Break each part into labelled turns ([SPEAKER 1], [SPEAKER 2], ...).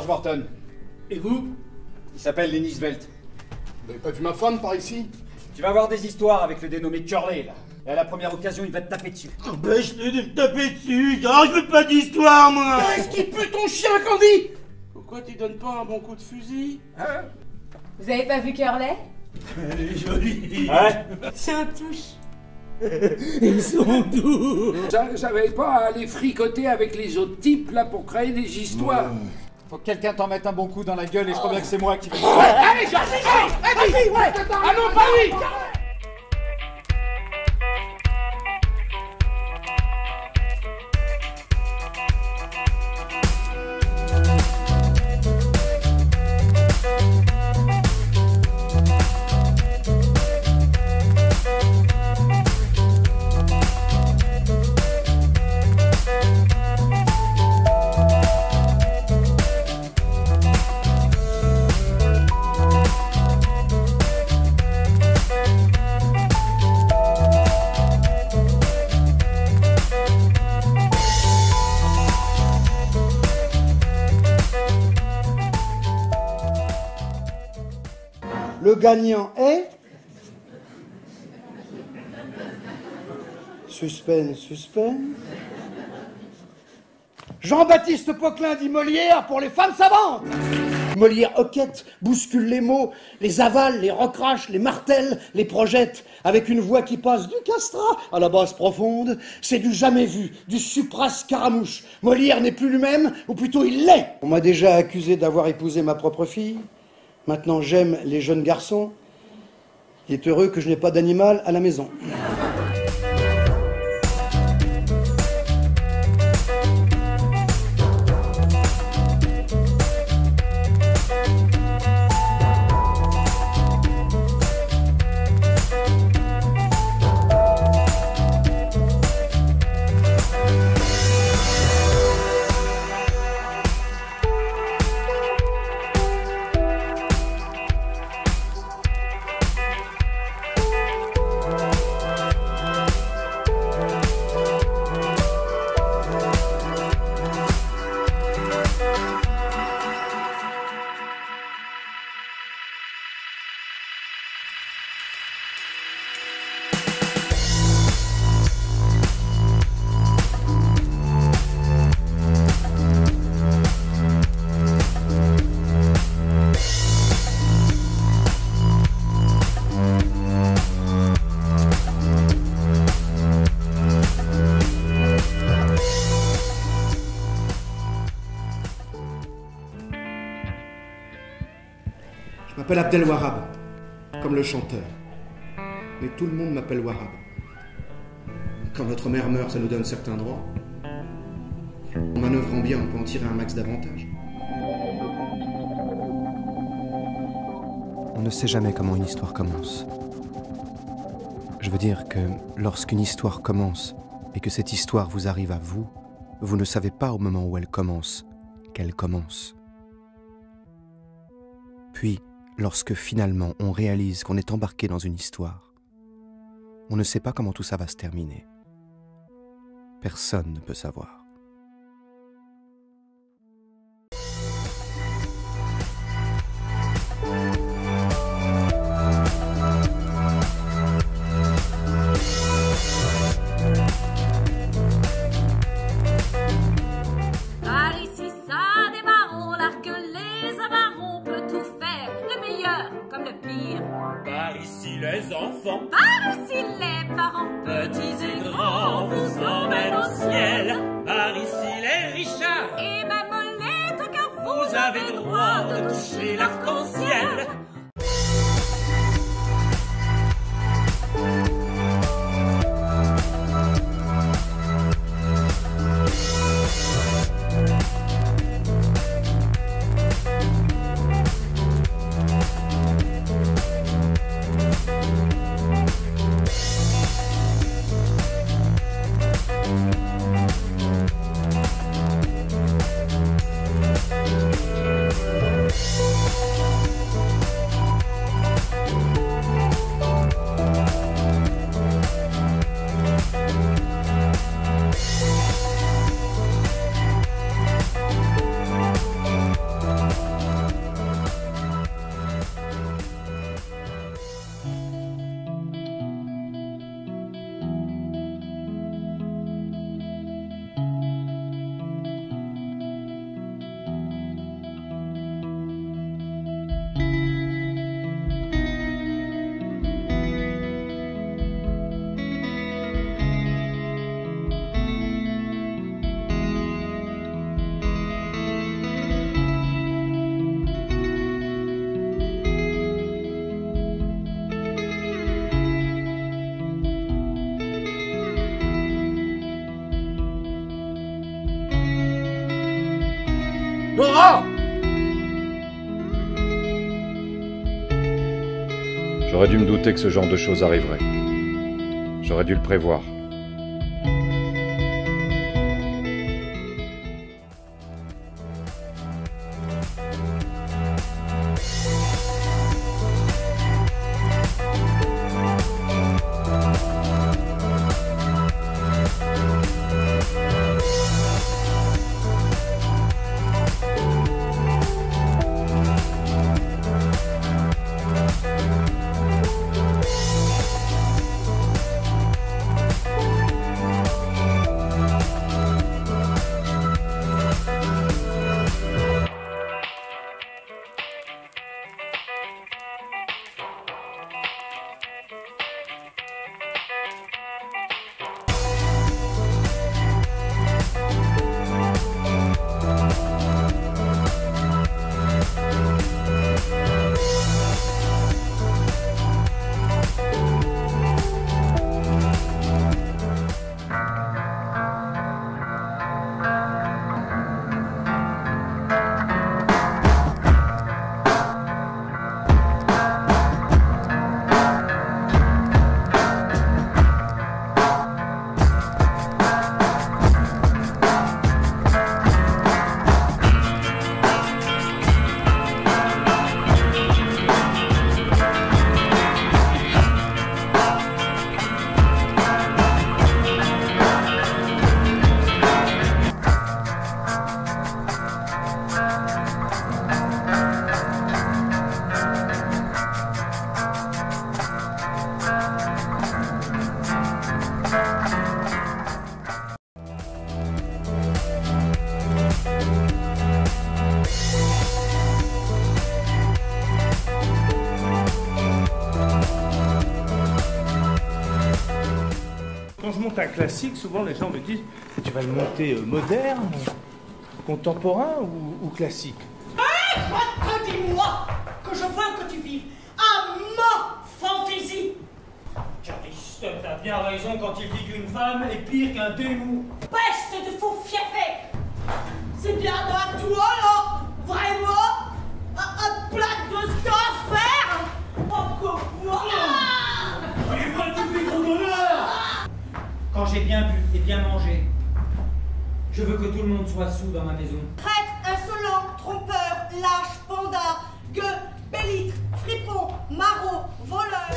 [SPEAKER 1] George Morton.
[SPEAKER 2] Et vous?
[SPEAKER 1] Il s'appelle Lenny Svelte.
[SPEAKER 2] Vous n'avez pas vu ma femme par ici?
[SPEAKER 1] Tu vas avoir des histoires avec le dénommé Curley, là. Et à la première occasion, il va te taper dessus.
[SPEAKER 3] Empêche-le de me taper dessus. Oh, je veux pas d'histoire, moi.
[SPEAKER 2] Qu'est-ce qui pue ton chien, Candy? Pourquoi tu donnes pas un bon coup de fusil?
[SPEAKER 1] Hein?
[SPEAKER 4] Vous avez pas vu Curley?
[SPEAKER 3] Elle est jolie.
[SPEAKER 1] Ouais.
[SPEAKER 4] Tiens, touche.
[SPEAKER 3] Ils sont doux.
[SPEAKER 2] J'avais pas à aller fricoter avec les autres types, là, pour créer des histoires.
[SPEAKER 1] Faut que quelqu'un t'en mette un bon coup dans la gueule et je crois bien que c'est moi qui vais...
[SPEAKER 2] Allez, Georges, allez, ouais. Ah non, pas lui.
[SPEAKER 5] Le gagnant est... Suspense, suspense... Jean-Baptiste Poquelin dit Molière pour les femmes savantes. Molière hoquette, bouscule les mots, les avale, les recrache, les martèle, les projette, avec une voix qui passe du castrat à la basse profonde. C'est du jamais vu, du supra-scaramouche. Molière n'est plus lui-même, ou plutôt il l'est. On m'a déjà accusé d'avoir épousé ma propre fille. Maintenant j'aime les jeunes garçons. Il est heureux que je n'ai pas d'animal à la maison. Je m'appelle Abdel Wahab, comme le chanteur. Mais tout le monde m'appelle Wahab. Quand notre mère meurt, ça nous donne certains droits. En manœuvrant bien, on peut en tirer un max d'avantages.
[SPEAKER 6] On ne sait jamais comment une histoire commence. Je veux dire que lorsqu'une histoire commence et que cette histoire vous arrive à vous, vous ne savez pas au moment où elle commence qu'elle commence. Puis, lorsque finalement on réalise qu'on est embarqué dans une histoire, on ne sait pas comment tout ça va se terminer. Personne ne peut savoir.
[SPEAKER 4] Par ici, ça démarre, l'art que les amarrons peut tout faire, le meilleur comme le pire.
[SPEAKER 3] Par ici, les enfants,
[SPEAKER 4] Par ici, les parents,
[SPEAKER 3] petits et grands, vous emmènent au ciel. Par ici, les richards,
[SPEAKER 4] et même les tocards,
[SPEAKER 3] vous avez droit de toucher l'arc-en-ciel.
[SPEAKER 7] J'aurais dû me douter que ce genre de choses arriverait. J'aurais dû le prévoir.
[SPEAKER 8] Quand je monte un classique, souvent les gens me disent « Tu vas le monter moderne, contemporain ou classique ?»
[SPEAKER 9] Dis-moi que je veux que tu vives à ma fantaisie.
[SPEAKER 1] Aristote a bien raison quand il dit qu'une femme est pire qu'un démon.
[SPEAKER 9] Peste de faux fiefé. C'est bien à toi, là, vraiment, un plat de stuff faire. Encore moi.
[SPEAKER 1] Fais-moi le public ton honneur. Quand j'ai bien bu et bien mangé, je veux que tout le monde soit sous dans ma maison.
[SPEAKER 9] Traite, insolent, trompeur, lâche, panda, gueux, bellitre, fripon, maraud, voleur.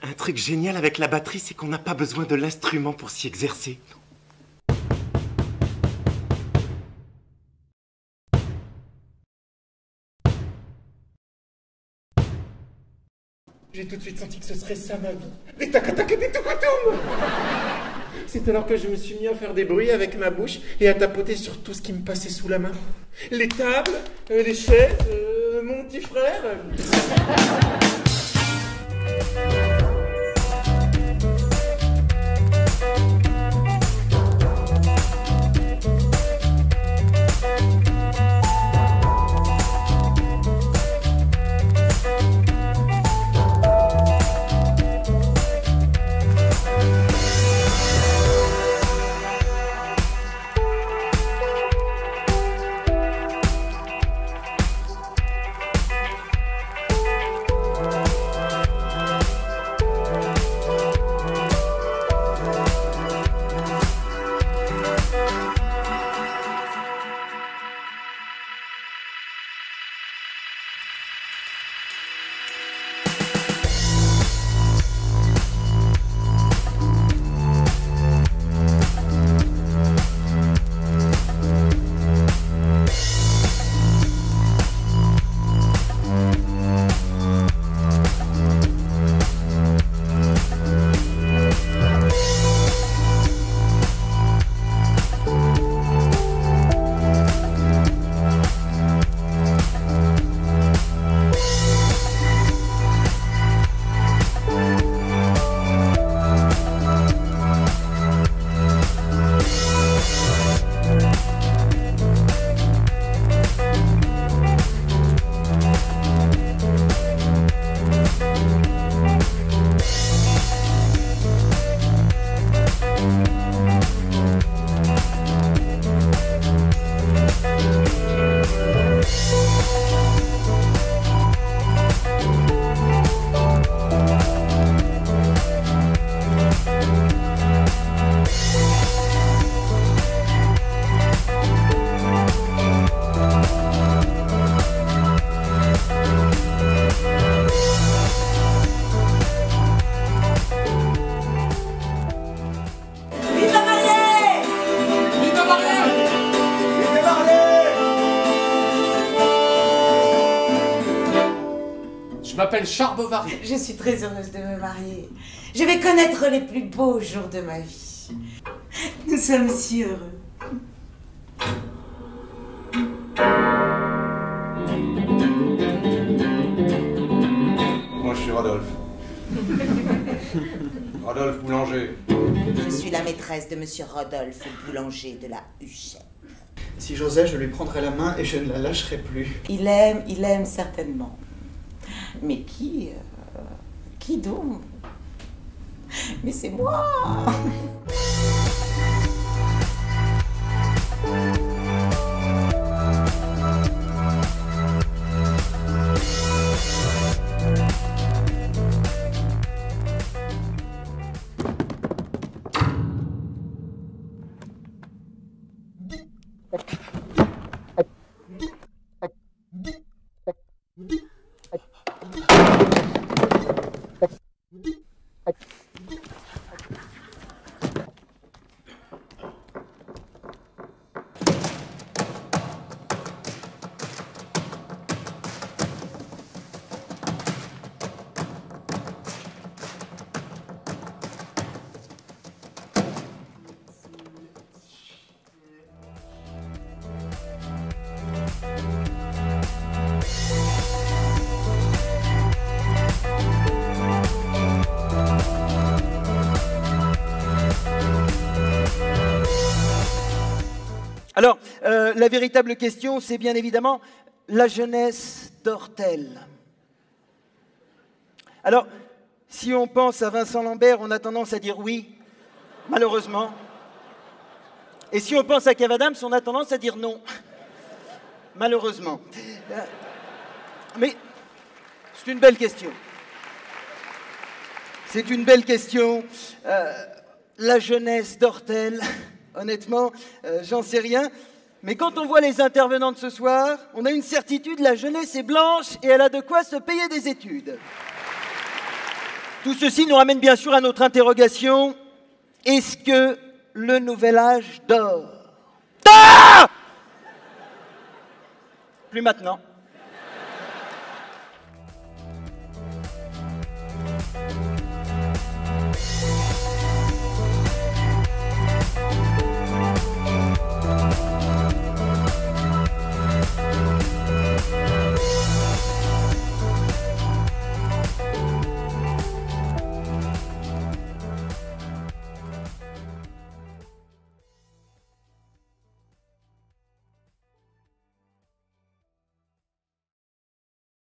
[SPEAKER 10] Un truc génial avec la batterie, c'est qu'on n'a pas besoin de l'instrument pour s'y exercer. J'ai tout de suite senti que ce serait ça ma vie. Des tac-tac et des tukutum. C'est alors que je me suis mis à faire des bruits avec ma bouche et à tapoter sur tout ce qui me passait sous la main. Les tables, les chaises, mon petit frère.
[SPEAKER 2] m'appelle Charles Bovary.
[SPEAKER 11] Je suis très heureuse de me marier. Je vais connaître les plus beaux jours de ma vie. Nous sommes si heureux.
[SPEAKER 12] Moi, je suis Rodolphe. Rodolphe Boulanger.
[SPEAKER 11] Je suis la maîtresse de Monsieur Rodolphe Boulanger de la Huchette.
[SPEAKER 13] Si j'osais, je lui prendrais la main et je ne la lâcherais plus.
[SPEAKER 11] Il aime certainement. Mais qui donc? Mais c'est moi!
[SPEAKER 14] Alors, la véritable question, c'est bien évidemment la jeunesse d'Ortel. Alors, si on pense à Vincent Lambert, on a tendance à dire oui, malheureusement. Et si on pense à Kev Adams, on a tendance à dire non, malheureusement. Mais c'est une belle question. C'est une belle question. La jeunesse d'Ortel, honnêtement, j'en sais rien. Mais quand on voit les intervenants de ce soir, on a une certitude, la jeunesse est blanche et elle a de quoi se payer des études. Tout ceci nous ramène bien sûr à notre interrogation. Est-ce que le nouvel âge dort? Plus maintenant.